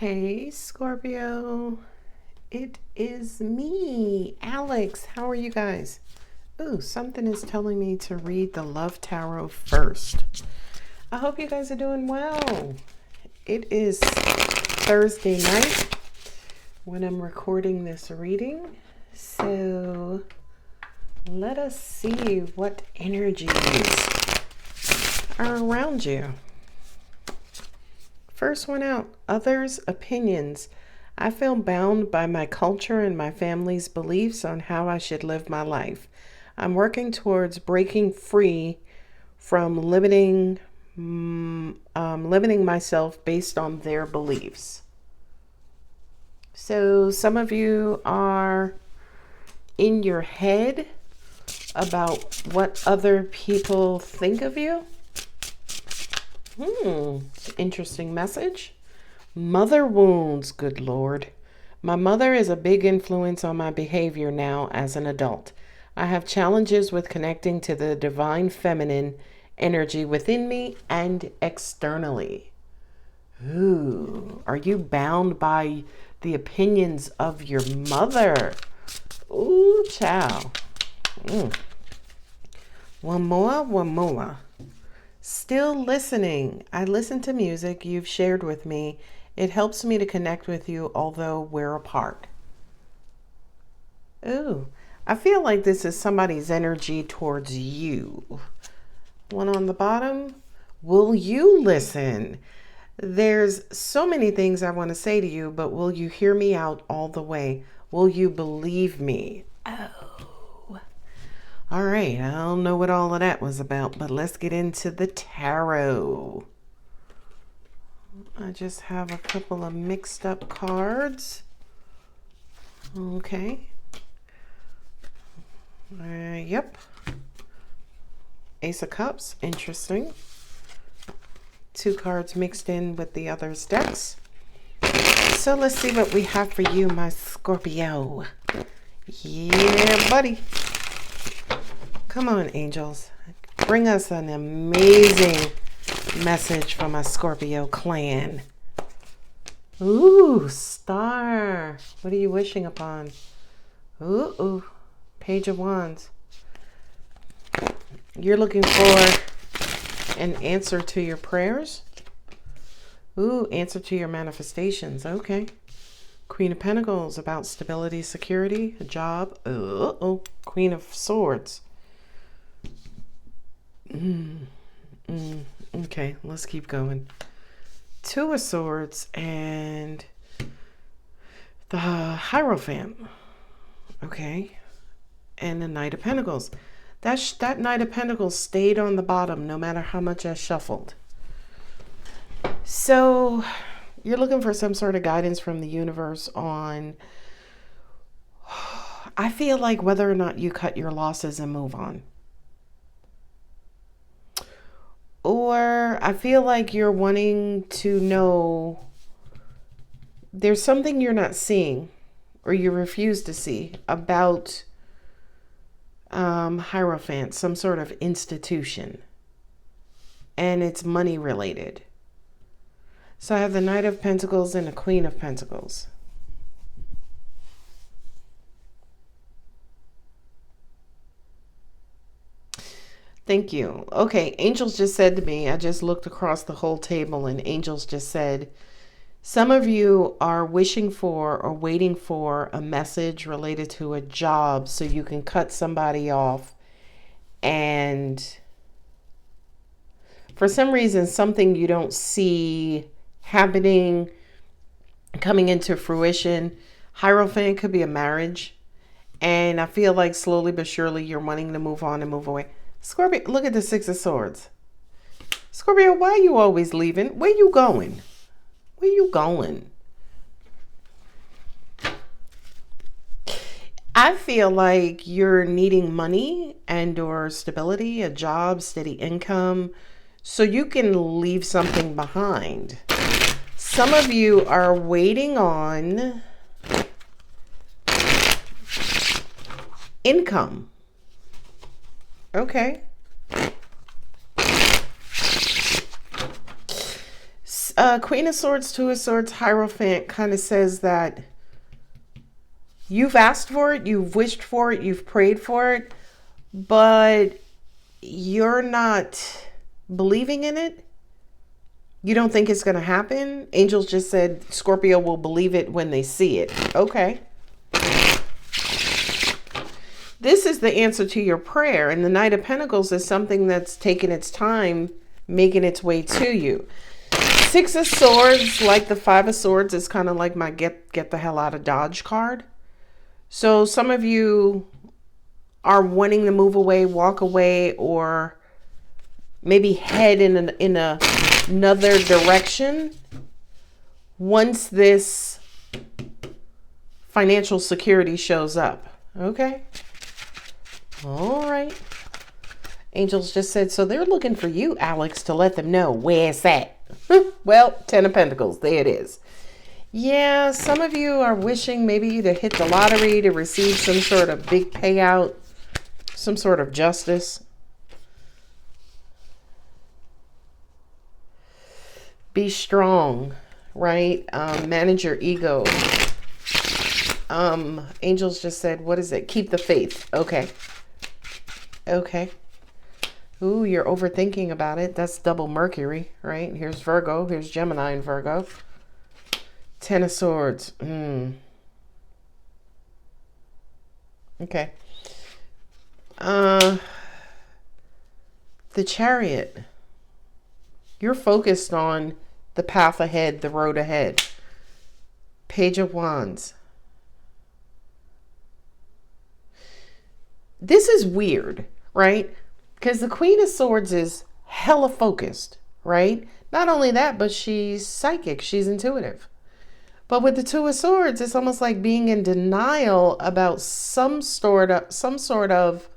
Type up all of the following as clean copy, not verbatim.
Hey, Scorpio. It is me, Alex. How are you guys? Ooh, something is telling me to read the Love Tarot first. I hope you guys are doing well. It is Thursday night when I'm recording this reading. So let us see what energies are around you. First one out, others' opinions. I feel bound by my culture and my family's beliefs on how I should live my life. I'm working towards breaking free from limiting myself based on their beliefs. So some of you are in your head about what other people think of you. Interesting message. Mother wounds, good Lord. My mother is a big influence on my behavior now as an adult. I have challenges with connecting to the divine feminine energy within me and externally. Ooh, are you bound by the opinions of your mother? Ooh, child. One more. Still listening. I listen to music you've shared with me. It helps me to connect with you, although we're apart. Ooh, I feel like this is somebody's energy towards you. One on the bottom. Will you listen? There's so many things I want to say to you, but will you hear me out all the way? Will you believe me? All right, I don't know what all of that was about, but let's get into the tarot. I just have a couple of mixed up cards. Okay. Yep. Ace of Cups, interesting. 2 cards mixed in with the other's decks. So let's see what we have for you, my Scorpio. Yeah, buddy. Come on, angels. Bring us an amazing message from a Scorpio clan. Ooh, star. What are you wishing upon? Ooh, Page of Wands. You're looking for an answer to your prayers? Ooh, answer to your manifestations. Okay. Queen of Pentacles, about stability, security, a job. Queen of Swords. Okay, let's keep going. 2 of Swords and the Hierophant. Okay. And the Knight of Pentacles. That Knight of Pentacles stayed on the bottom no matter how much I shuffled. So you're looking for some sort of guidance from the universe on, I feel like, whether or not you cut your losses and move on. Or I feel like you're wanting to know there's something you're not seeing or you refuse to see about Hierophant, some sort of institution. And it's money related. So I have the Knight of Pentacles and the Queen of Pentacles. Thank you. Okay, angels just said to me, I just looked across the whole table and angels just said, some of you are wishing for or waiting for a message related to a job so you can cut somebody off, and for some reason something you don't see happening, coming into fruition. Hierophant could be a marriage, and I feel like slowly but surely you're wanting to move on and move away. Scorpio, look at the 6 of Swords. Scorpio, why are you always leaving? Where you going? Where you going? I feel like you're needing money and or stability, a job, steady income, so you can leave something behind. Some of you are waiting on income. Okay. Queen of Swords, Two of Swords, Hierophant kind of says that you've asked for it, you've wished for it, you've prayed for it, but you're not believing in it. You don't think it's going to happen. Angels just said Scorpio will believe it when they see it. Okay. This is the answer to your prayer. And the Knight of Pentacles is something that's taken its time making its way to you. Six of Swords, like the Five of Swords, is kind of like my get the hell out of Dodge card. So some of you are wanting to move away, walk away, or maybe head in another direction once this financial security shows up. Okay. All right. Angels just said, so they're looking for you, Alex, to let them know where it's at. Well, Ten of Pentacles. There it is. Yeah, some of you are wishing maybe to hit the lottery, to receive some sort of big payout, some sort of justice. Be strong, right? Manage your ego. Angels just said, what is it? Keep the faith. Okay. Okay. Ooh, you're overthinking about it. That's double Mercury, right? Here's Virgo. Here's Gemini and Virgo. Ten of Swords. Okay. The Chariot. You're focused on the path ahead, the road ahead. Page of Wands. This is weird, right? Because the Queen of Swords is hella focused, right? Not only that, but she's psychic. She's intuitive. But with the Two of Swords, it's almost like being in denial about some sort of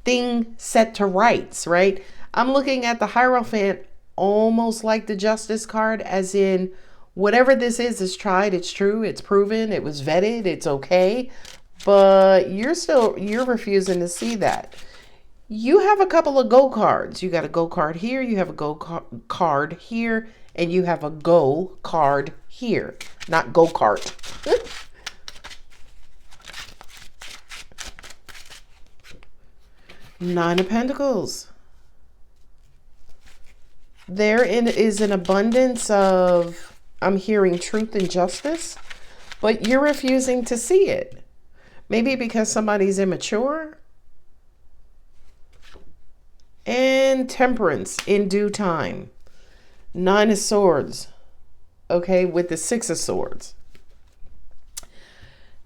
thing set to rights, right? I'm looking at the Hierophant almost like the Justice card, as in whatever this is tried, it's true, it's proven, it was vetted, it's okay. But you're refusing to see that. You have a couple of go cards. You got a go card here, you have a go card here, and you have a go card here. Not go kart. Nine of Pentacles. Therein is an abundance of, I'm hearing truth and justice, but you're refusing to see it. Maybe because somebody's immature. And Temperance, in due time. Nine of Swords. Okay, with the Six of Swords.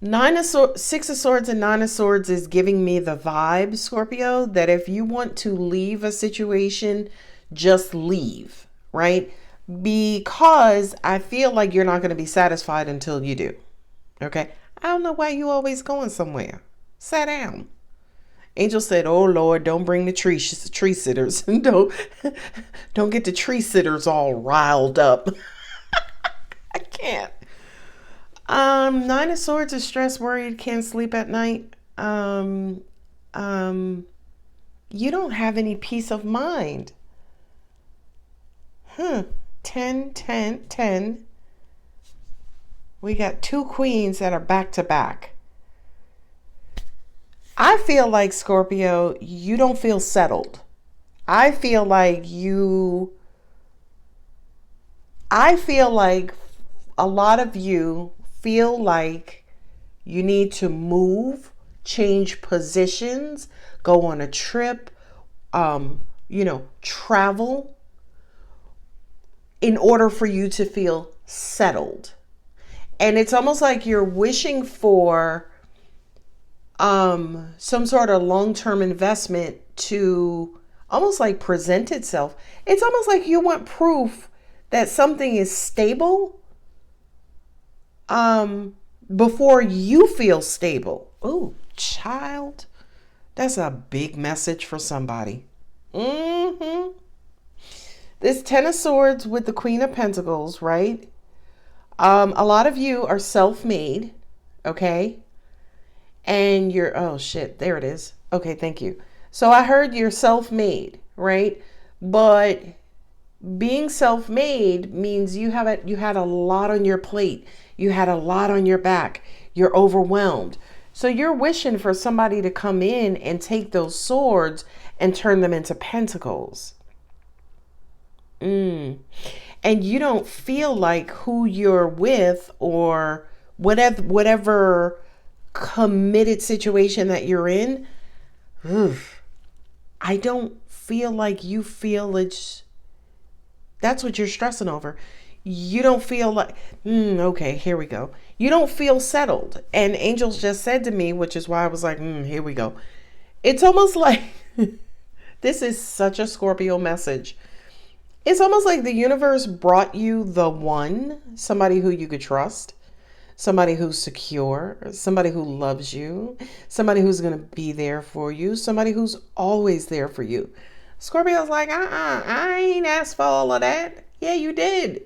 Six of Swords and Nine of Swords is giving me the vibe, Scorpio, that if you want to leave a situation, just leave, right? Because I feel like you're not going to be satisfied until you do. Okay? I don't know why you always going somewhere. Sit down. Angel said, oh Lord, don't bring the tree sitters. don't get the tree sitters all riled up. I can't. Nine of Swords is stressed, worried, can't sleep at night. You don't have any peace of mind. 10, 10, 10. We got two queens that are back to back. I feel like, Scorpio, you don't feel settled. I feel like a lot of you feel like you need to move, change positions, go on a trip, travel in order for you to feel settled. And it's almost like you're wishing for some sort of long-term investment to almost like present itself. It's almost like you want proof that something is stable before you feel stable. Oh, child. That's a big message for somebody. This Ten of Swords with the Queen of Pentacles, right? A lot of you are self-made, okay? And you're, oh shit, there it is. Okay, thank you. So I heard you're self-made, right? But being self-made means you had a lot on your plate. You had a lot on your back. You're overwhelmed. So you're wishing for somebody to come in and take those swords and turn them into pentacles. And you don't feel like who you're with or whatever committed situation that you're in. I don't feel like you feel it's, that's what you're stressing over. You don't feel like, okay, here we go. You don't feel settled. And angels just said to me, which is why I was like, here we go. It's almost like, this is such a Scorpio message. It's almost like the universe brought you the one, somebody who you could trust, somebody who's secure, somebody who loves you, somebody who's going to be there for you, somebody who's always there for you. Scorpio's like, I ain't asked for all of that. Yeah, you did.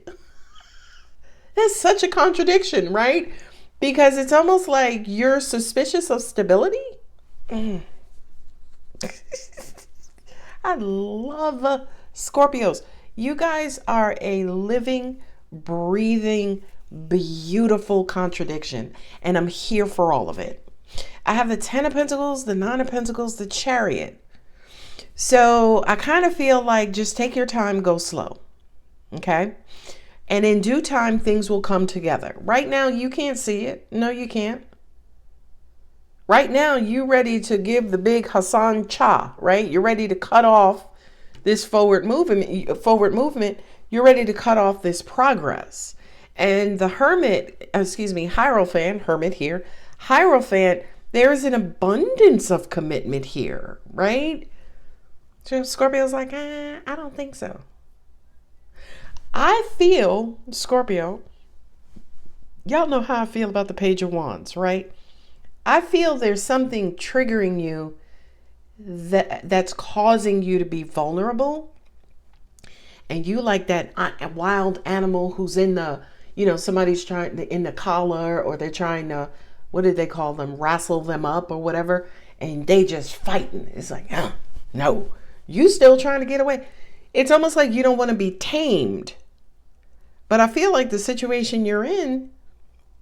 That's such a contradiction, right? Because it's almost like you're suspicious of stability. I love Scorpios. You guys are a living, breathing, beautiful contradiction. And I'm here for all of it. I have the 10 of Pentacles, the 9 of Pentacles, the Chariot. So I kind of feel like just take your time, go slow. Okay? And in due time, things will come together. Right now, you can't see it. No, you can't. Right now, you're ready to give the big Hassan Cha, right? You're ready to cut off this forward movement. You're ready to cut off this progress. And the Hierophant, there's an abundance of commitment here, right? So Scorpio's like, I don't think so. I feel, Scorpio, y'all know how I feel about the Page of Wands, right? I feel there's something triggering you that's causing you to be vulnerable. And you like that wild animal who's in the, somebody's trying to, in the collar, or they're trying to, what did they call them? Wrestle them up or whatever. And they just fighting. It's like, no, you still trying to get away. It's almost like you don't want to be tamed. But I feel like the situation you're in,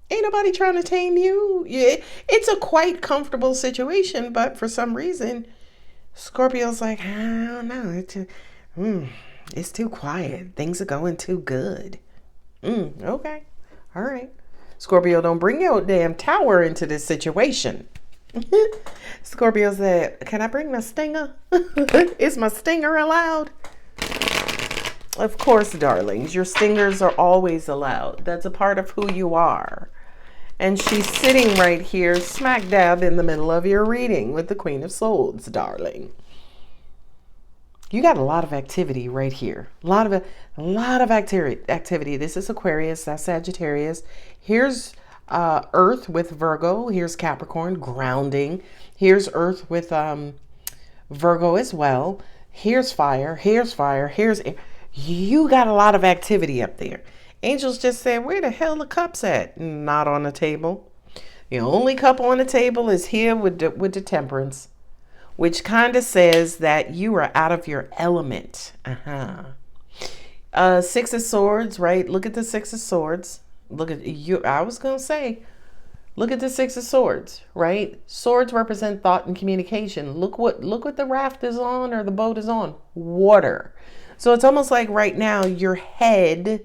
ain't nobody trying to tame you. It's a quite comfortable situation, but for some reason, Scorpio's like, I don't know. It's too quiet. Things are going too good. Okay. All right. Scorpio, don't bring your damn tower into this situation. Scorpio said, can I bring my stinger? Is my stinger allowed? Of course, darlings, your stingers are always allowed. That's a part of who you are. And she's sitting right here, smack dab in the middle of your reading with the Queen of Swords, darling. You got a lot of activity right here. A lot of activity. This is Aquarius, that's Sagittarius. Here's Earth with Virgo. Here's Capricorn, grounding. Here's Earth with Virgo as well. Here's fire. Here's fire. Here's air. You got a lot of activity up there. Angels just said, where the hell the cups at? Not on the table. The only cup on the table is here with the Temperance, which kind of says that you are out of your element. Six of Swords, right? Look at the Six of Swords. Look at you. I was going to say, look at the Six of Swords, right? Swords represent thought and communication. Look what the raft is on, or the boat is on. Water. So it's almost like right now your head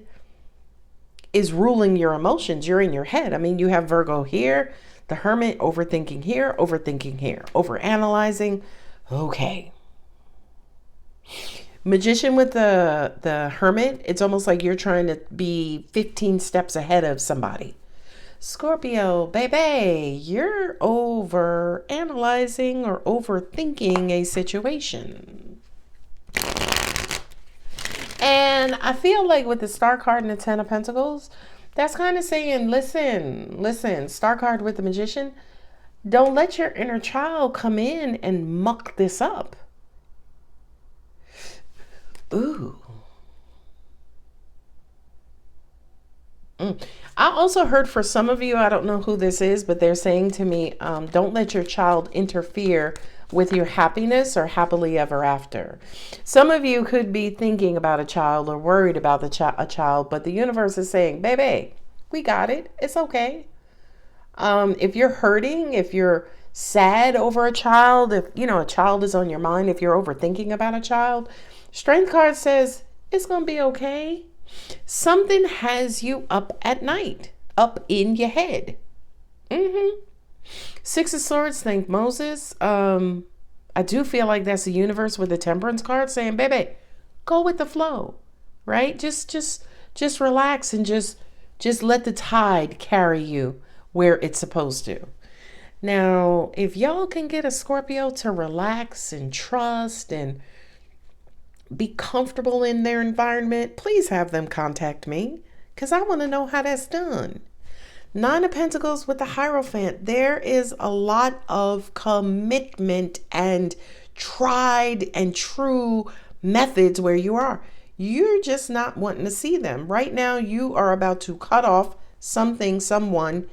is ruling your emotions. You're in your head. I mean, you have Virgo here, the Hermit, overthinking here, overanalyzing. Okay. Magician with the Hermit, it's almost like you're trying to be 15 steps ahead of somebody. Scorpio, baby, you're overanalyzing or overthinking a situation. And I feel like with the Star card and the 10 of Pentacles, that's kind of saying, listen, Star card with the Magician, don't let your inner child come in and muck this up. Ooh. I also heard for some of you, I don't know who this is, but they're saying to me, don't let your child interfere with your happiness or happily ever after. Some of you could be thinking about a child or worried about a child, but the universe is saying, baby, we got it. It's okay. If you're hurting, if you're sad over a child, if a child is on your mind, if you're overthinking about a child, Strength card says it's going to be okay. Something has you up at night, up in your head. Six of Swords, thank Moses. I do feel like that's the universe with the Temperance card saying, baby, go with the flow, right? Just relax and just let the tide carry you where it's supposed to. Now, if y'all can get a Scorpio to relax and trust and be comfortable in their environment, please have them contact me because I want to know how that's done. Nine of Pentacles with the Hierophant. There is a lot of commitment and tried and true methods where you are. You're just not wanting to see them. Right now, you are about to cut off something, someone,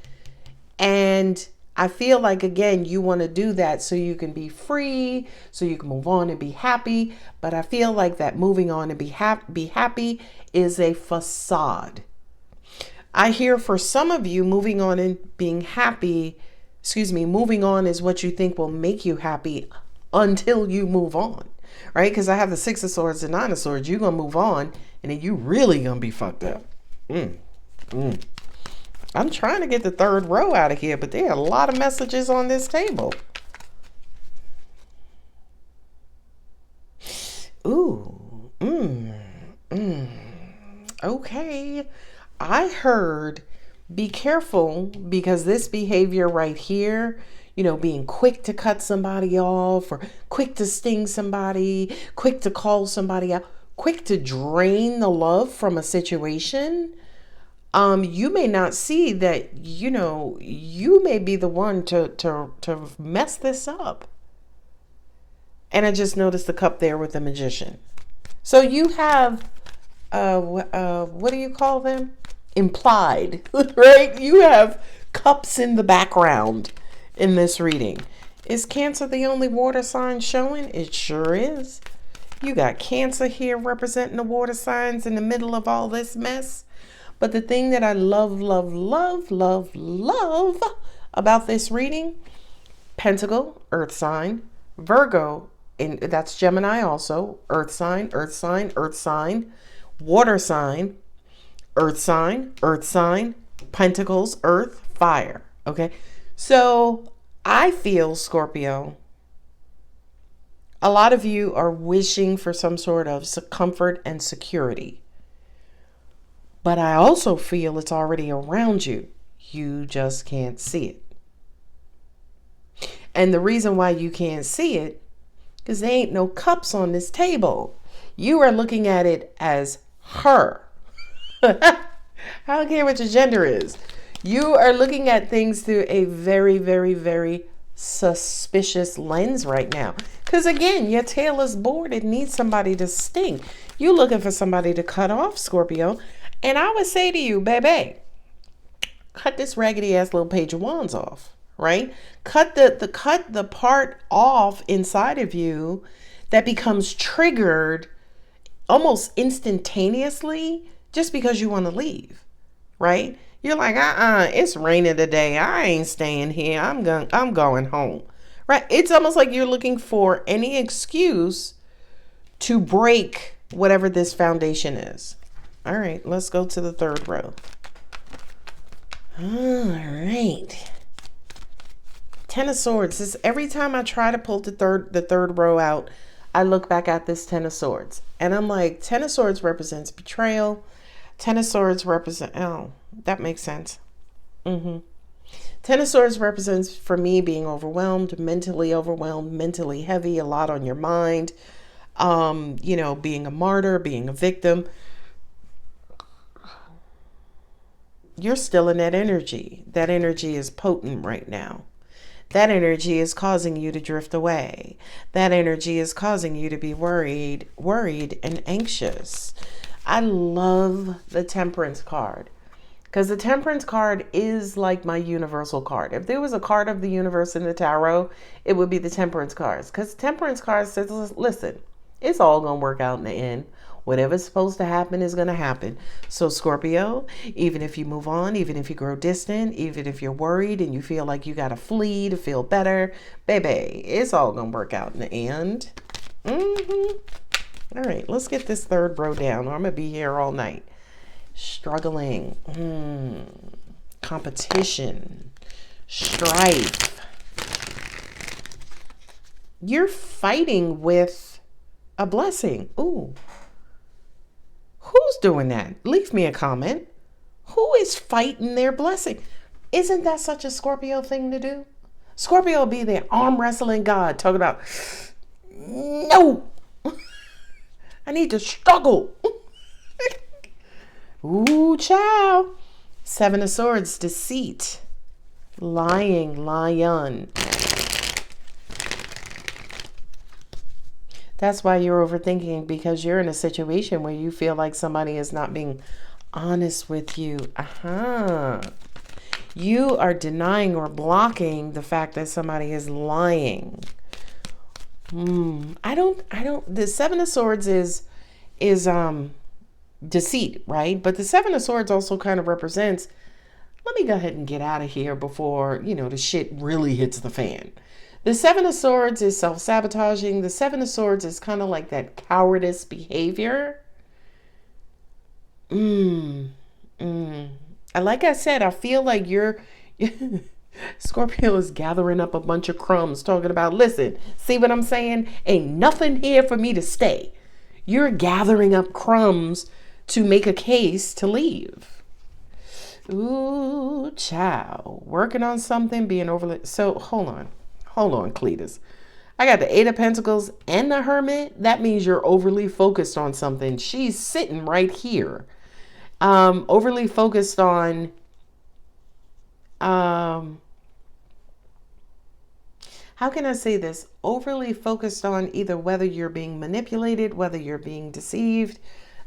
and I feel like, again, you want to do that so you can be free, so you can move on and be happy. But I feel like that moving on and be happy is a facade. I hear for some of you, moving on and being happy, moving on is what you think will make you happy until you move on, right? Because I have the Six of Swords and Nine of Swords. You're going to move on and then you really going to be fucked up. I'm trying to get the third row out of here, but there are a lot of messages on this table. Ooh. Okay. I heard be careful because this behavior right here, being quick to cut somebody off or quick to sting somebody, quick to call somebody out, quick to drain the love from a situation. You may not see that, you may be the one to mess this up. And I just noticed the cup there with the Magician. So you have, what do you call them? Implied, right? You have cups in the background in this reading. Is Cancer the only water sign showing? It sure is. You got Cancer here representing the water signs in the middle of all this mess. But the thing that I love about this reading, Pentacle, Earth sign, Virgo, and that's Gemini also, Earth sign, water sign, Earth sign, Pentacles, Earth, fire. Okay. So I feel, Scorpio, a lot of you are wishing for some sort of comfort and security. But I also feel it's already around you. You just can't see it. And the reason why you can't see it, because there ain't no cups on this table. You are looking at it as her. I don't care what your gender is. You are looking at things through a very, very, very suspicious lens right now. Because again, your tail is bored. It needs somebody to sting. You're looking for somebody to cut off, Scorpio. And I would say to you, baby, cut this raggedy ass little Page of Wands off, right? Cut the part off inside of you that becomes triggered almost instantaneously just because you want to leave, right? You're like, it's raining today. I ain't staying here. I'm going home, right? It's almost like you're looking for any excuse to break whatever this foundation is. All right, let's go to the third row. All right. Ten of Swords. This, every time I try to pull the third row out, I look back at this Ten of Swords. And I'm like, Ten of Swords represents betrayal. Ten of Swords represent, oh, that makes sense. Ten of Swords represents, for me, being overwhelmed, mentally heavy, a lot on your mind. Being a martyr, being a victim. You're still in that energy. That energy is potent right now. That energy is causing you to drift away. That energy is causing you to be worried and anxious. I love the Temperance card Because the Temperance card is like my universal card. If there was a card of the universe in the tarot, it would be the Temperance cards. Because Temperance card says, listen, it's all going to work out in the end. Whatever's supposed to happen is going to happen. So Scorpio, even if you move on, even if you grow distant, even if you're worried and you feel like you got to flee to feel better, baby, it's all going to work out in the end. All right, let's get this third row down, or I'm going to be here all night. Struggling, competition, strife. You're fighting with a blessing. Ooh. Who's doing that? Leave me a comment. Who is fighting their blessing? Isn't that such a Scorpio thing to do? Scorpio will be the arm wrestling god talking about, no, I need to struggle. Ooh, child. Seven of Swords, deceit, lying, lion. That's why you're overthinking, because you're in a situation where you feel like somebody is not being honest with you. You are denying or blocking the fact that somebody is lying. The Seven of Swords is deceit, right? But the Seven of Swords also kind of represents, let me go ahead and get out of here before, the shit really hits the fan. The Seven of Swords is self-sabotaging. The Seven of Swords is kind of like that cowardice behavior. Like I said, I feel like Scorpio is gathering up a bunch of crumbs, talking about, listen, see what I'm saying? Ain't nothing here for me to stay. You're gathering up crumbs to make a case to leave. Ooh, child. Working on something, being overly... So, hold on, Cletus. I got the Eight of Pentacles and the Hermit. That means you're overly focused on something. She's sitting right here. Overly focused on... how can I say this? Overly focused on either whether you're being manipulated, whether you're being deceived.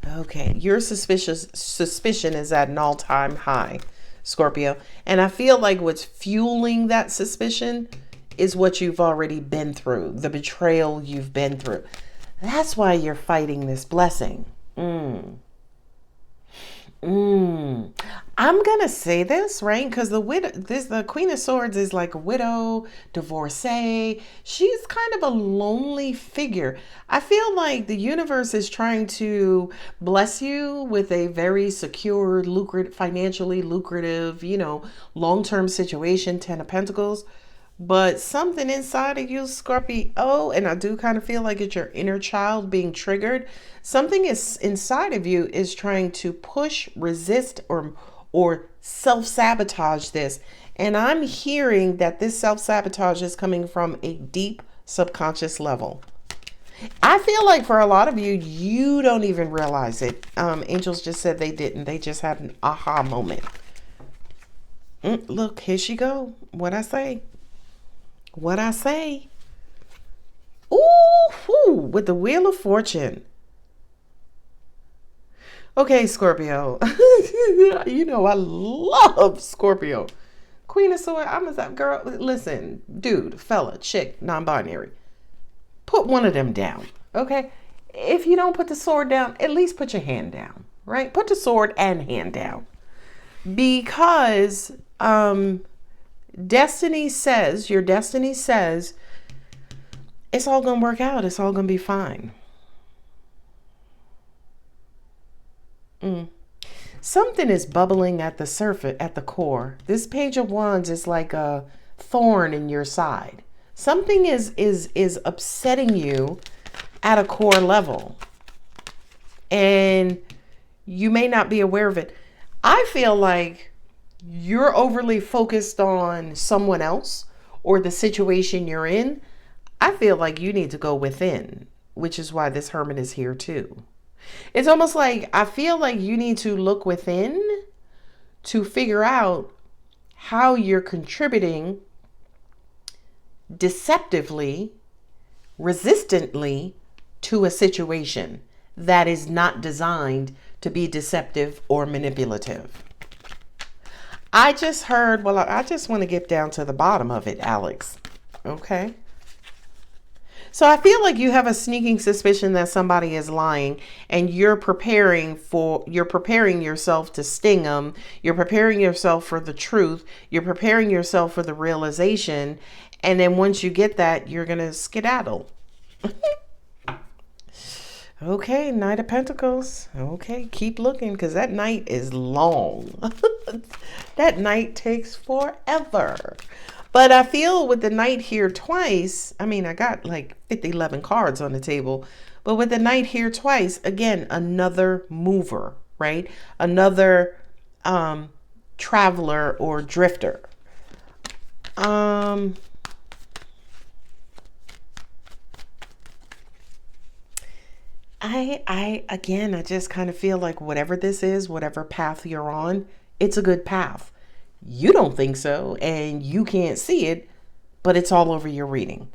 Okay, your suspicion is at an all-time high, Scorpio. And I feel like what's fueling that suspicion is what you've already been through, the betrayal you've been through. That's why you're fighting this blessing. I'm gonna say this, right? Because the Queen of Swords is like a widow, divorcee. She's kind of a lonely figure. I feel like the universe is trying to bless you with a very secure, financially lucrative, long-term situation, Ten of Pentacles. But something inside of you, Scorpio, and I do kind of feel like it's your inner child being triggered. Something is inside of you is trying to push, resist, or self-sabotage this. And I'm hearing that this self-sabotage is coming from a deep subconscious level. I feel like for a lot of you, you don't even realize it. Angels just said they didn't. They just had an aha moment. Look, here she go. What I say? Ooh, with the Wheel of Fortune. Okay, Scorpio. I love Scorpio. Queen of Swords. I'm a girl. Listen, dude, fella, chick, non-binary. Put one of them down, okay? If you don't put the sword down, at least put your hand down, right? Put the sword and hand down. Because your destiny says it's all going to work out. It's all going to be fine. Something is bubbling at the surface, at the core. This Page of Wands is like a thorn in your side. Something is upsetting you at a core level. And you may not be aware of it. I feel like you're overly focused on someone else or the situation you're in. I feel like you need to go within, which is why this Hermit is here too. It's almost like I feel like you need to look within to figure out how you're contributing deceptively, resistantly to a situation that is not designed to be deceptive or manipulative. I just heard, well, I just want to get down to the bottom of it, Alex. Okay. So I feel like you have a sneaking suspicion that somebody is lying, and you're preparing yourself to sting them. You're preparing yourself for the truth. You're preparing yourself for the realization. And then once you get that, you're going to skedaddle. Okay, Knight of Pentacles. Okay, keep looking because that night is long. That night takes forever. But I feel with the Knight here twice, I mean, I got like 11 cards on the table. But with the Knight here twice, again, another mover, right? Another traveler or drifter. I just kind of feel like whatever this is, whatever path you're on, it's a good path. You don't think so, and you can't see it, but it's all over your reading.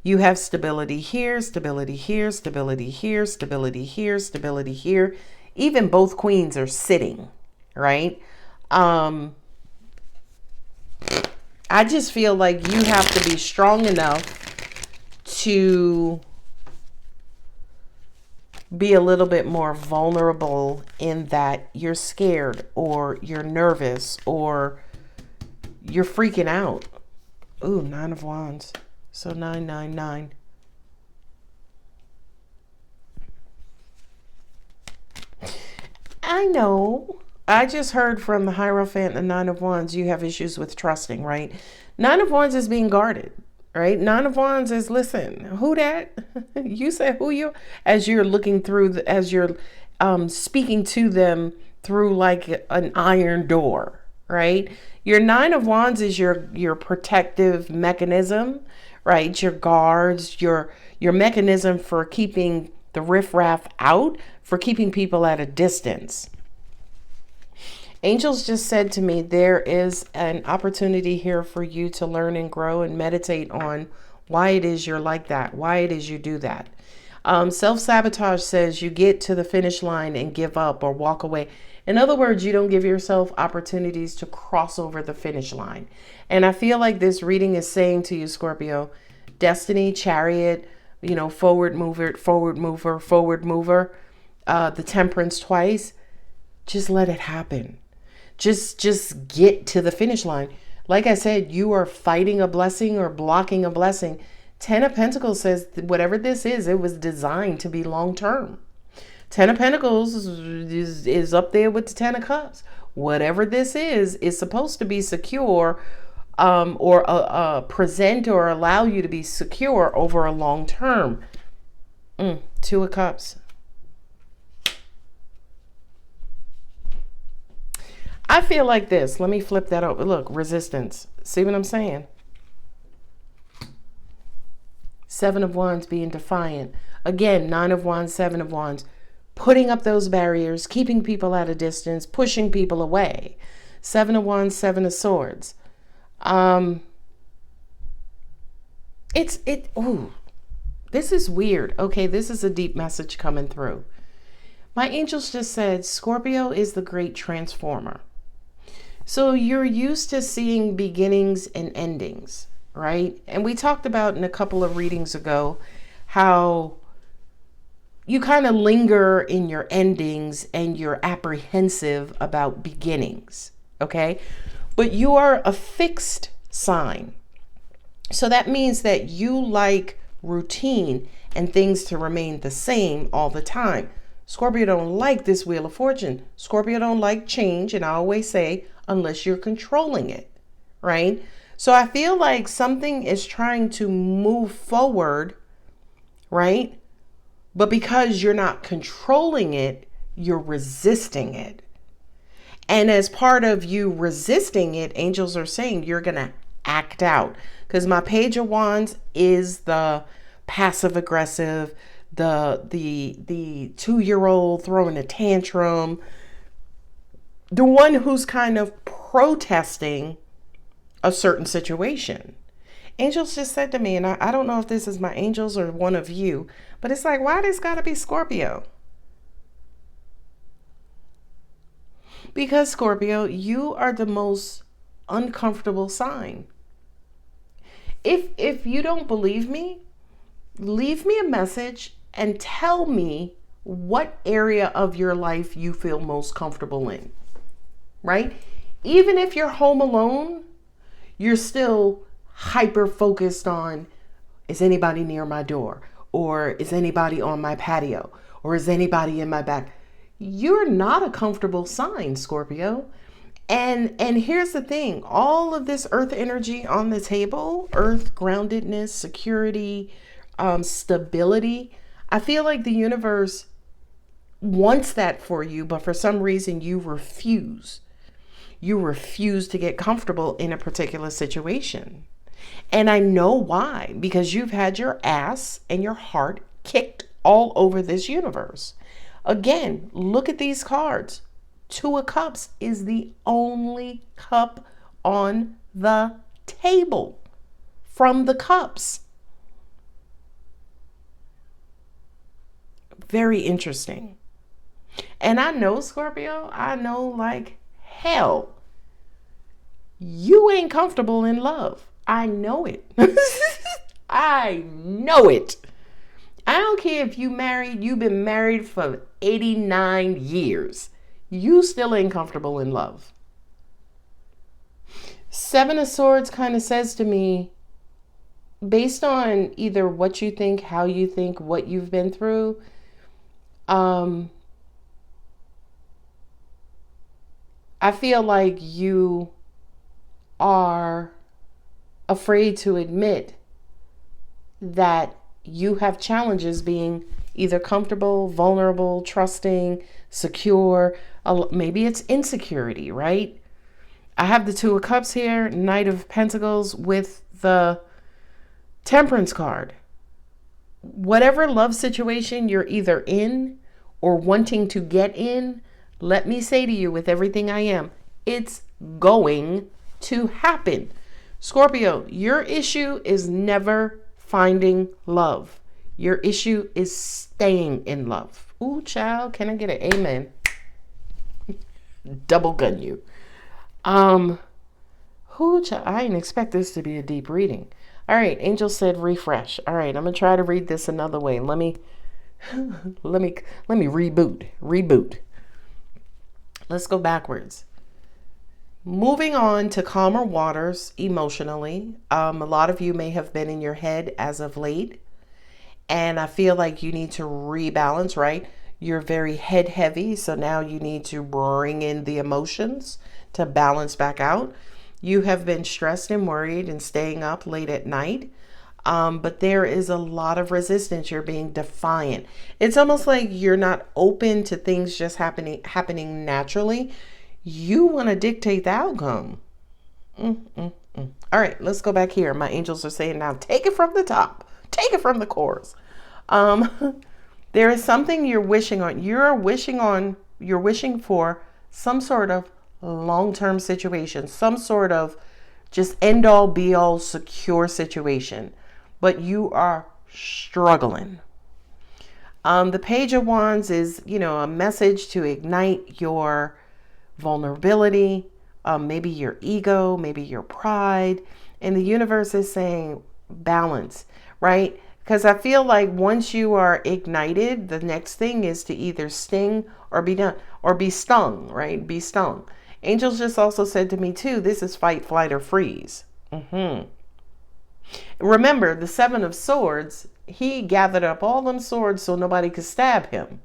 You have stability here, stability here, stability here, stability here, stability here. Even both queens are sitting, right? I just feel like you have to be strong enough to be a little bit more vulnerable in that you're scared or you're nervous or you're freaking out. Ooh, 9 of Wands. So 999. I know. I just heard from the Hierophant and 9 of Wands, you have issues with trusting, right? 9 of Wands is being guarded, right? 9 of Wands is, listen, who that? You said who you? As you're looking through, as you're speaking to them through like an iron door, right? Your 9 of Wands is your protective mechanism, right? Your guards, your mechanism for keeping the riffraff out, for keeping people at a distance. Angels just said to me, there is an opportunity here for you to learn and grow and meditate on why it is you're like that, why it is you do that. Self-sabotage says you get to the finish line and give up or walk away. In other words, you don't give yourself opportunities to cross over the finish line. And I feel like this reading is saying to you, Scorpio, Destiny, Chariot, you know, forward mover, forward mover, forward mover, the Temperance twice. Just let it happen. Just get to the finish line. Like I said, you are fighting a blessing or blocking a blessing. 10 of Pentacles says whatever this is, it was designed to be long term. 10 of Pentacles is up there with the 10 of Cups. Whatever this is supposed to be secure or present or allow you to be secure over a long term. 2 of Cups. I feel like this. Let me flip that over. Look, resistance. See what I'm saying? 7 of Wands being defiant. Again, 9 of Wands, 7 of Wands. Putting up those barriers, keeping people at a distance, pushing people away. 7 of Wands, 7 of Swords. Ooh, this is weird. Okay, this is a deep message coming through. My angels just said, Scorpio is the great transformer. So you're used to seeing beginnings and endings, right? And we talked about in a couple of readings ago how you kind of linger in your endings and you're apprehensive about beginnings, okay? But you are a fixed sign. So that means that you like routine and things to remain the same all the time. Scorpio don't like this Wheel of Fortune. Scorpio don't like change, and I always say, unless you're controlling it, right? So I feel like something is trying to move forward, right? But because you're not controlling it, you're resisting it. And as part of you resisting it, angels are saying you're going to act out. Because my Page of Wands is the passive aggressive, the 2-year-old throwing a tantrum, the one who's kind of protesting a certain situation. Angels just said to me, and I don't know if this is my angels or one of you, but it's like, why this gotta be Scorpio? Because Scorpio, you are the most uncomfortable sign. If you don't believe me, leave me a message and tell me what area of your life you feel most comfortable in, right? Even if you're home alone, you're still hyper focused on, is anybody near my door? Or is anybody on my patio? Or is anybody in my back? You're not a comfortable sign, Scorpio. And here's the thing, all of this earth energy on the table, earth groundedness, security, stability, I feel like the universe wants that for you, but for some reason you refuse. You refuse to get comfortable in a particular situation. And I know why, because you've had your ass and your heart kicked all over this universe. Again, look at these cards. Two of Cups is the only cup on the table from the cups. Very interesting. And I know, Scorpio, I know like hell, you ain't comfortable in love. I know it. I know it. I don't care if you've been married for 89 years. You still ain't comfortable in love. Seven of Swords kind of says to me, based on either what you think, how you think, what you've been through, I feel like you are afraid to admit that you have challenges being either comfortable, vulnerable, trusting, secure. Maybe it's insecurity, right? I have the Two of Cups here, Knight of Pentacles with the Temperance card. Whatever love situation you're either in or wanting to get in, let me say to you with everything I am, it's going to happen. Scorpio, your issue is never finding love. Your issue is staying in love. Ooh, child, can I get an amen? Double gun you. Ooh, child, I didn't expect this to be a deep reading. All right, Angel said refresh. All right, I'm gonna try to read this another way. Let me reboot. Let's go backwards. Moving on to calmer waters emotionally. A lot of you may have been in your head as of late, and I feel like you need to rebalance, right? You're very head heavy, so now you need to bring in the emotions to balance back out. You have been stressed and worried and staying up late at night, but there is a lot of resistance. You're being defiant. It's almost like you're not open to things just happening naturally. You want to dictate the outcome. All right, let's go back here. My angels are saying now, take it from the top. Take it from the chorus. There is something you're wishing on. You're wishing for some sort of long-term situation, some sort of just end-all be-all secure situation, but you are struggling. The Page of Wands is, a message to ignite your vulnerability, maybe your ego, maybe your pride, and the universe is saying balance, right? Because I feel like once you are ignited, the next thing is to either sting or be done, or be stung, right? Be stung. Angels just also said to me too, this is fight, flight, or freeze. Remember, the Seven of Swords, he gathered up all them swords so nobody could stab him.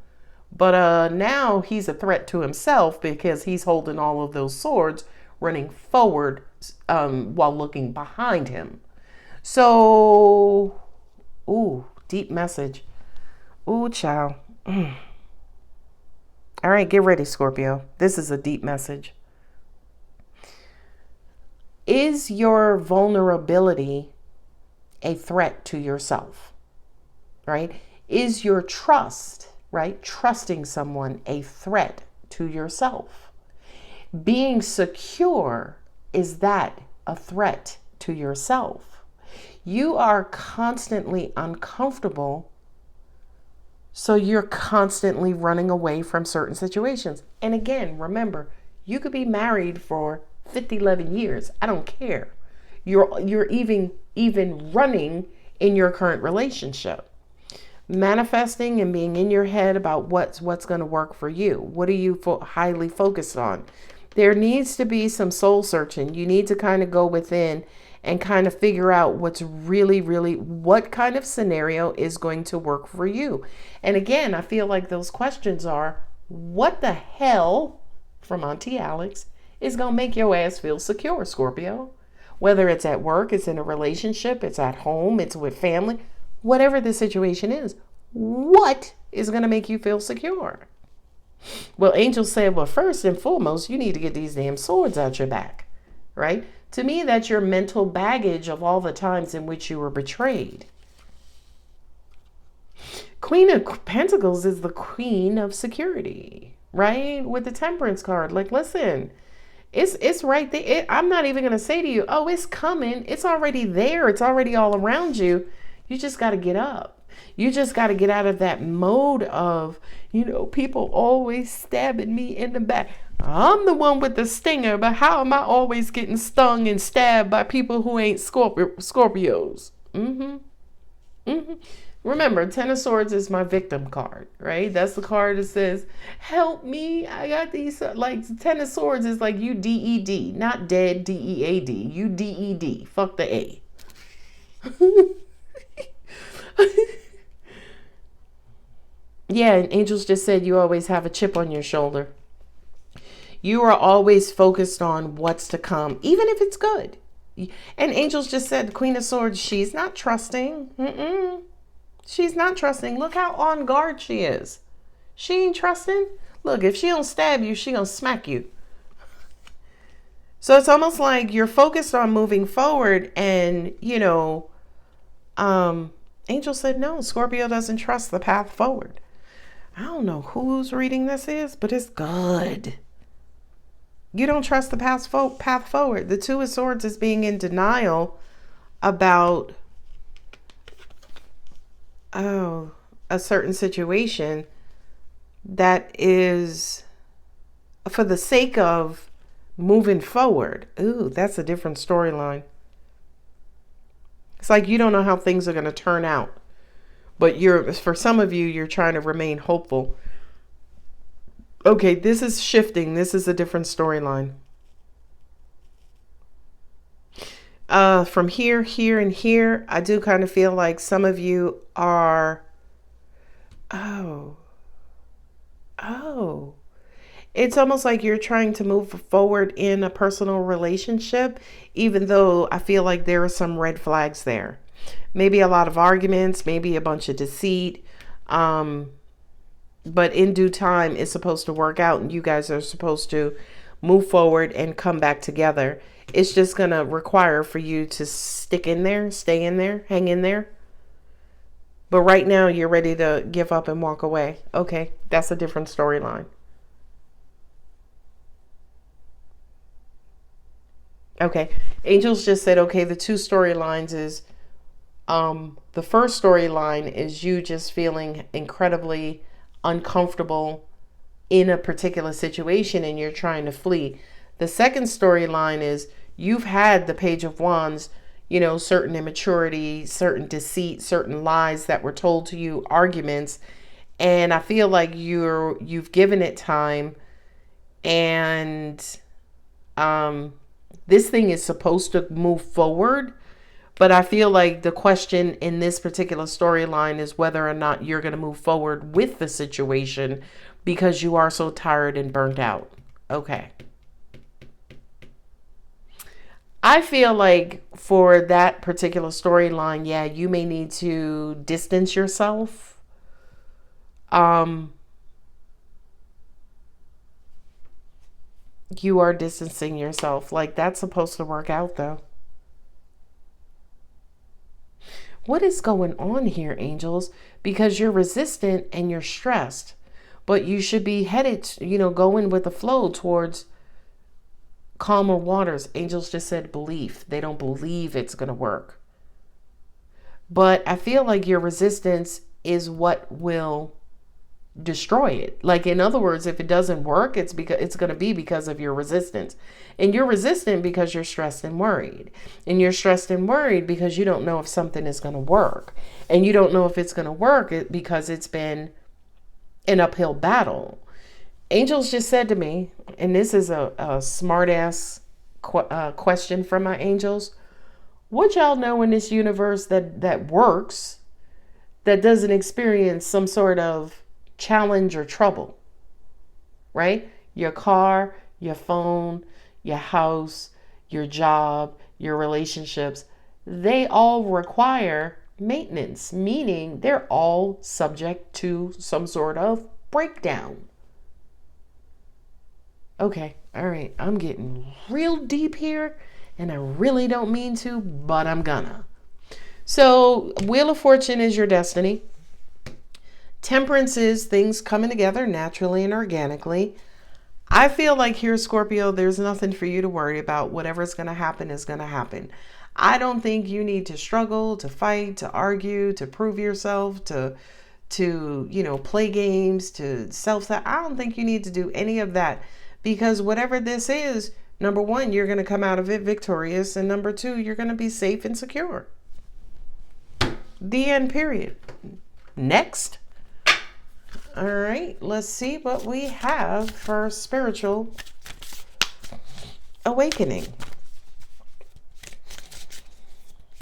But now he's a threat to himself because he's holding all of those swords running forward while looking behind him. So, ooh, deep message. Ooh, child. All right, get ready, Scorpio. This is a deep message. Is your vulnerability a threat to yourself, right? Is your trust, right? Trusting someone a threat to yourself? Being secure, is that a threat to yourself? You are constantly uncomfortable, so you're constantly running away from certain situations. And again, remember, You could be married for 50, 11 years. I don't care. You're even running in your current relationship. Manifesting and being in your head about what's going to work for you. What are you highly focused on? There needs to be some soul searching. You need to kind of go within and kind of figure out what's really, what kind of scenario is going to work for you. And again, I feel like those questions are, what the hell, from Auntie Alex, is going to make your ass feel secure, Scorpio? Whether it's at work, it's in a relationship, it's at home, it's with family, whatever the situation is, what is going to make you feel secure? Well, angels said, well, first and foremost, you need to get these damn swords out your back, right? To me, that's your mental baggage of all the times in which you were betrayed. Queen of Pentacles is the queen of security, right? With the Temperance card. Like, listen, it's right there. I'm not even going to say to you, oh, it's coming. It's already there. It's already all around you. You just got to get up. You just got to get out of that mode of, people always stabbing me in the back. I'm the one with the stinger, but how am I always getting stung and stabbed by people who ain't Scorpios? Remember, Ten of Swords is my victim card, right? That's the card that says, help me. I got these, like, Ten of Swords is like you D-E-D, not dead, D-E-A-D. You D-E-D. Fuck the A. Yeah, and angels just said you always have a chip on your shoulder. You are always focused on what's to come, even if it's good. And angels just said, Queen of Swords, she's not trusting. She's not trusting. Look how on guard she is. She ain't trusting. Look, if she don't stab you, she gonna smack you. So it's almost like you're focused on moving forward and, angel said, no, Scorpio doesn't trust the path forward. I don't know whose reading this is, but it's good. You don't trust the path forward. The Two of Swords is being in denial about, a certain situation that is for the sake of moving forward. Ooh, that's a different storyline. It's like you don't know how things are going to turn out. But for some of you, you're trying to remain hopeful. Okay, this is shifting. This is a different storyline. From here, and here, I do kind of feel like some of you are, it's almost like you're trying to move forward in a personal relationship, even though I feel like there are some red flags there. Maybe a lot of arguments, maybe a bunch of deceit. But in due time, it's supposed to work out and you guys are supposed to move forward and come back together. It's just going to require for you to stick in there, stay in there, hang in there. But right now you're ready to give up and walk away. Okay, that's a different storyline. Okay, angels just said, okay, the two storylines is, the first storyline is you just feeling incredibly uncomfortable in a particular situation and you're trying to flee. The second storyline is you've had the Page of Wands, certain immaturity, certain deceit, certain lies that were told to you, arguments. And I feel like you've given it time and, this thing is supposed to move forward. But I feel like the question in this particular storyline is whether or not you're going to move forward with the situation because you are so tired and burnt out. Okay. I feel like for that particular storyline, yeah, you may need to distance yourself. You are distancing yourself. Like, that's supposed to work out, though. What is going on here, angels? Because you're resistant and you're stressed, but you should be headed, going with the flow towards calmer waters. Angels just said belief. They don't believe it's going to work. But I feel like your resistance is what will destroy it. Like, in other words, if it doesn't work, it's going to be because of your resistance. And you're resistant because you're stressed and worried. And you're stressed and worried because you don't know if something is going to work. And you don't know if it's going to work because it's been an uphill battle. Angels just said to me, and this is a smart ass question from my angels. What y'all know in this universe that works, that doesn't experience some sort of challenge or trouble, right? Your car, your phone, your house, your job, your relationships, they all require maintenance, meaning they're all subject to some sort of breakdown. Okay, all right, I'm getting real deep here, and I really don't mean to, but I'm gonna. So, Wheel of Fortune is your destiny. Temperance is things coming together naturally and organically. I feel like here, Scorpio, there's nothing for you to worry about. Whatever's going to happen is going to happen. I don't think you need to struggle, to fight, to argue, to prove yourself, to play games, to I don't think you need to do any of that, because whatever this is, number one, you're going to come out of it victorious, and number two, you're going to be safe and secure. The end, period. Next. All right, let's see what we have for spiritual awakening.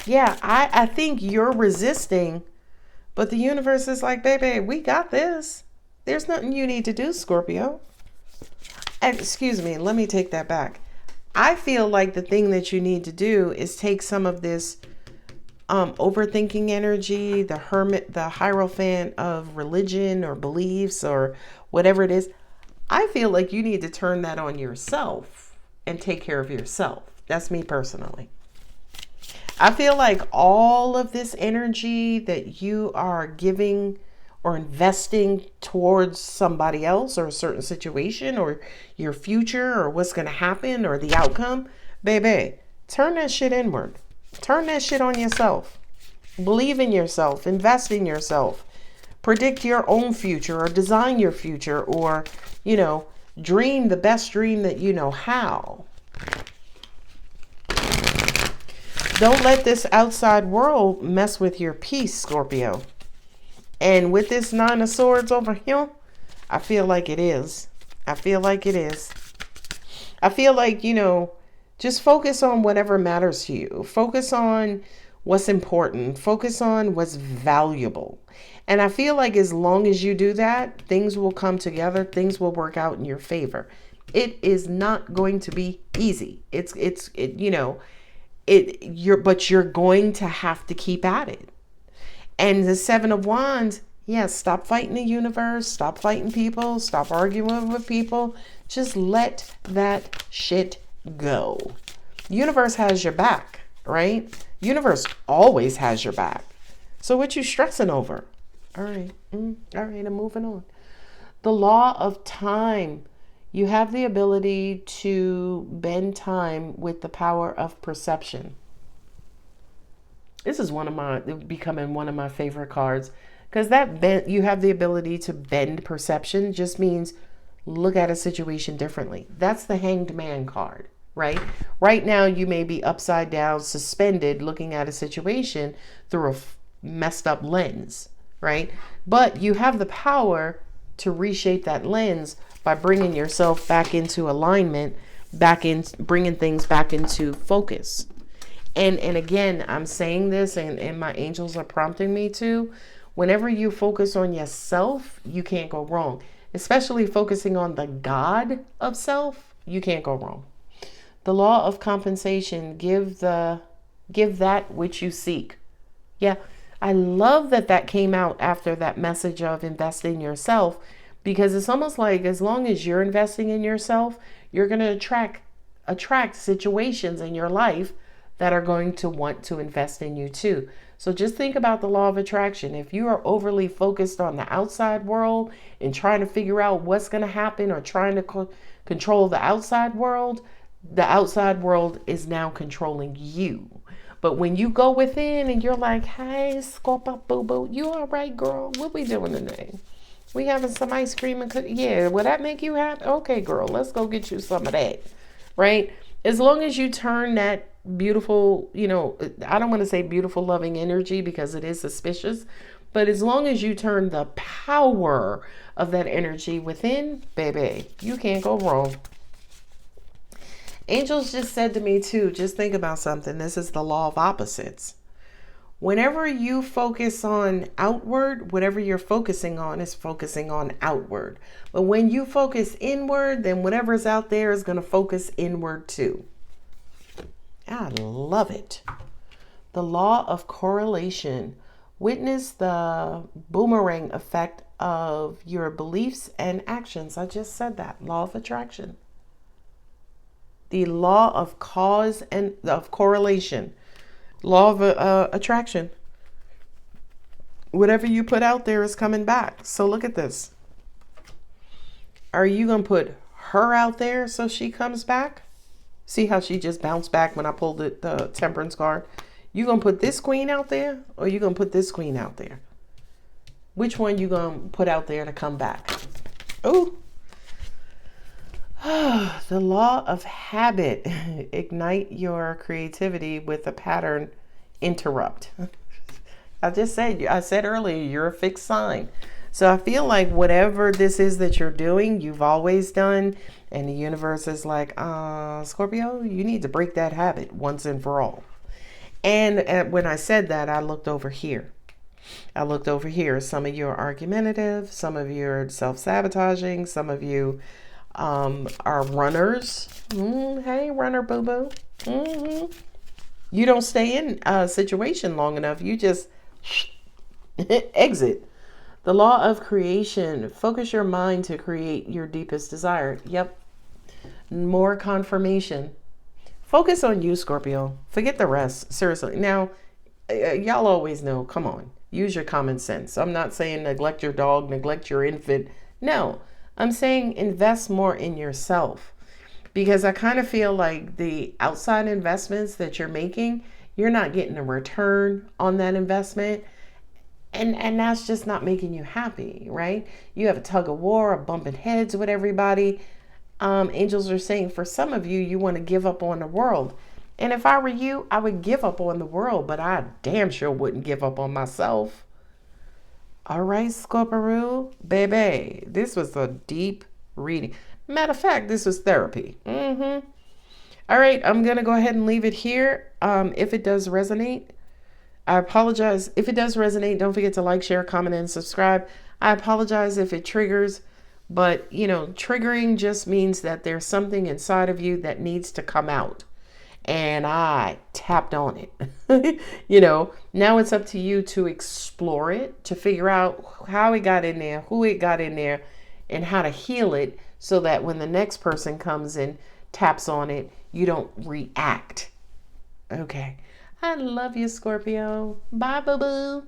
Yeah, I think you're resisting, but the universe is like, baby, we got this. There's nothing you need to do, Scorpio. Excuse me, let me take that back. I feel like the thing that you need to do is take some of this overthinking energy, the hermit, the Hierophant of religion or beliefs or whatever it is. I feel like you need to turn that on yourself and take care of yourself. That's me personally. I feel like all of this energy that you are giving or investing towards somebody else or a certain situation or your future or what's going to happen or the outcome, baby, turn that shit inward. Turn that shit on yourself. Believe in yourself. Invest in yourself. Predict your own future or design your future or, dream the best dream that you know how. Don't let this outside world mess with your peace, Scorpio. And with this Nine of Swords over here, I feel like it is. I feel like, just focus on whatever matters to you. Focus on what's important. Focus on what's valuable. And I feel like as long as you do that, things will come together. Things will work out in your favor. It is not going to be easy. But you're going to have to keep at it. And the Seven of Wands, yes, stop fighting the universe. Stop fighting people. Stop arguing with people. Just let that shit go. Universe has your back, right? Universe always has your back. So what you stressing over? All right, I'm moving on. The law of time. You have the ability to bend time with the power of perception. This is becoming one of my favorite cards, because you have the ability to bend perception just means look at a situation differently. That's the Hanged Man card, right? Right now, you may be upside down, suspended, looking at a situation through a messed up lens, right? But you have the power to reshape that lens by bringing yourself back into alignment, bringing things back into focus. And again, I'm saying this, and my angels are prompting me to, whenever you focus on yourself, you can't go wrong. Especially focusing on the God of self, you can't go wrong. The law of compensation, give that which you seek. Yeah, I love that came out after that message of invest in yourself, because it's almost like as long as you're investing in yourself, you're going to attract situations in your life that are going to want to invest in you too. So just think about the law of attraction. If you are overly focused on the outside world and trying to figure out what's going to happen or trying to control the outside world is now controlling you. But when you go within and you're like, hey, Scorpio, boo boo, you all right, girl? What we doing today? We having some ice cream and cookie. Yeah, will that make you happy? Okay, girl, let's go get you some of that. Right? As long as you turn that beautiful, I don't want to say beautiful, loving energy because it is suspicious, but as long as you turn the power of that energy within, baby, you can't go wrong. Angels just said to me too, just think about something. This is the law of opposites. Whenever you focus on outward, whatever you're focusing on is focusing on outward. But when you focus inward, then whatever's out there is going to focus inward too. I love it. The law of correlation. Witness the boomerang effect of your beliefs and actions. I just said that. Law of attraction. The law of cause and of correlation. Law of attraction. Whatever you put out there is coming back. So look at this. Are you going to put her out there so she comes back? See how she just bounced back when I pulled the temperance card? You going to put this queen out there or you going to put this queen out there? Which one you going to put out there to come back? Oh. The law of habit. Ignite your creativity with a pattern interrupt. I said earlier, you're a fixed sign. So I feel like whatever this is that you're doing, you've always done, and the universe is like, Scorpio, you need to break that habit once and for all. And when I said that, I looked over here. Some of you are argumentative, some of you are self-sabotaging, some of you are runners. Hey, runner boo-boo. You don't stay in a situation long enough. You just exit. The law of creation. Focus your mind to create your deepest desire. Yep. More confirmation. Focus on you, Scorpio. Forget the rest. Seriously. Now, y'all always know, come on. Use your common sense. I'm not saying neglect your dog, neglect your infant. No. I'm saying invest more in yourself, because I kind of feel like the outside investments that you're making, you're not getting a return on that investment. And that's just not making you happy, right? You have a tug of war, a bumping heads with everybody. Angels are saying for some of you, you want to give up on the world. And if I were you, I would give up on the world, but I damn sure wouldn't give up on myself. All right, Scorpio, baby, this was a deep reading. Matter of fact, this was therapy. All right, I'm going to go ahead and leave it here. If it does resonate, I apologize. If it does resonate, don't forget to like, share, comment, and subscribe. I apologize if it triggers, but, triggering just means that there's something inside of you that needs to come out. And I tapped on it. Now it's up to you to explore it, to figure out how it got in there, who it got in there, and how to heal it so that when the next person comes and taps on it, you don't react. Okay. I love you, Scorpio. Bye, boo-boo.